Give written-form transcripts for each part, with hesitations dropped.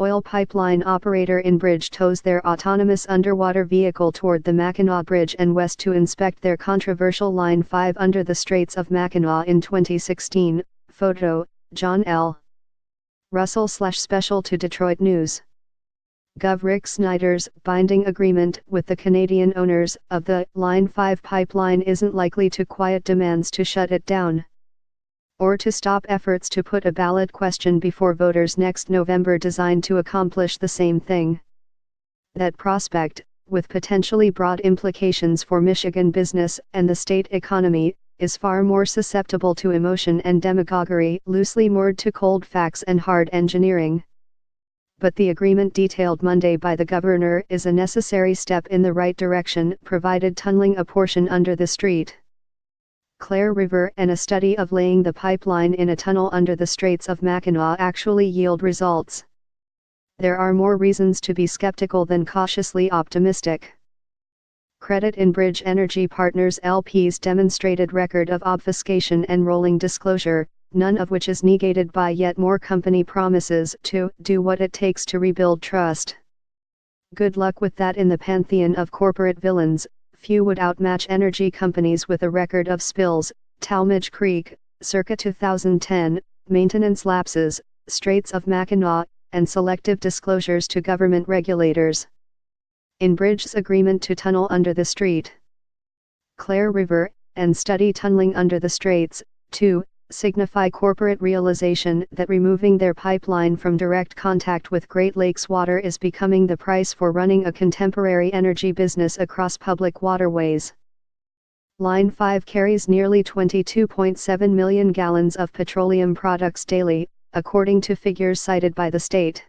Oil pipeline operator Enbridge tows their autonomous underwater vehicle toward the Mackinac Bridge and west to inspect their controversial Line 5 under the Straits of Mackinac in 2016. Photo, John L. Russell/Special to Detroit News. Gov. Rick Snyder's binding agreement with the Canadian owners of the Line 5 pipeline isn't likely to quiet demands to shut it down, or to stop efforts to put a ballot question before voters next November designed to accomplish the same thing. That prospect, with potentially broad implications for Michigan business and the state economy, is far more susceptible to emotion and demagoguery, loosely moored to cold facts and hard engineering. But the agreement detailed Monday by the governor is a necessary step in the right direction, provided tunneling a portion under the St. Clair River and a study of laying the pipeline in a tunnel under the Straits of Mackinac actually yield results. There are more reasons to be skeptical than cautiously optimistic. Credit Enbridge Energy Partners LP's demonstrated record of obfuscation and rolling disclosure, none of which is negated by yet more company promises to do what it takes to rebuild trust. Good luck with that in the pantheon of corporate villains. Few would outmatch energy companies with a record of spills, Talmadge Creek, circa 2010, maintenance lapses, Straits of Mackinac, and selective disclosures to government regulators. Enbridge's agreement to tunnel under the St. Clair River, and study tunneling under the Straits, too, signify corporate realization that removing their pipeline from direct contact with Great Lakes water is becoming the price for running a contemporary energy business across public waterways. Line 5 carries nearly 22.7 million gallons of petroleum products daily, according to figures cited by the state.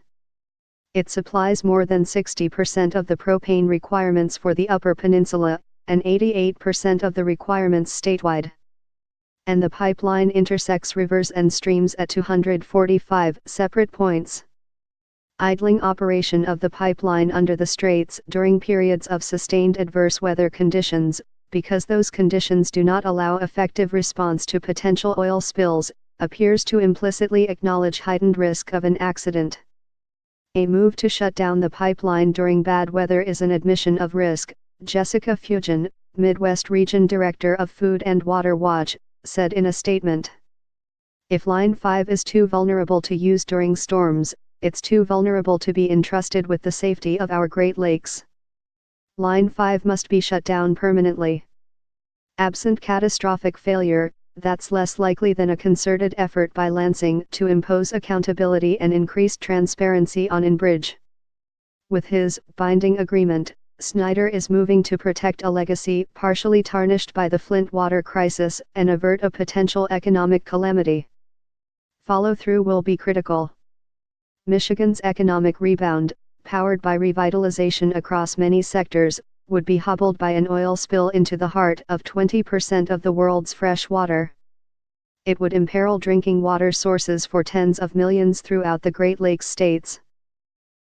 It supplies more than 60% of the propane requirements for the Upper Peninsula, and 88% of the requirements statewide. And the pipeline intersects rivers and streams at 245 separate points. Idling operation of the pipeline under the Straits during periods of sustained adverse weather conditions, because those conditions do not allow effective response to potential oil spills, appears to implicitly acknowledge heightened risk of an accident. A move to shut down the pipeline during bad weather is an admission of risk, Jessica Fugen, Midwest Region Director of Food and Water Watch, said in a statement. If Line 5 is too vulnerable to use during storms, it's too vulnerable to be entrusted with the safety of our Great Lakes. Line 5 must be shut down permanently. Absent catastrophic failure, that's less likely than a concerted effort by Lansing to impose accountability and increased transparency on Enbridge. With his binding agreement, Snyder is moving to protect a legacy partially tarnished by the Flint water crisis and avert a potential economic calamity. Follow-through will be critical. Michigan's economic rebound, powered by revitalization across many sectors, would be hobbled by an oil spill into the heart of 20% of the world's fresh water. It would imperil drinking water sources for tens of millions throughout the Great Lakes states.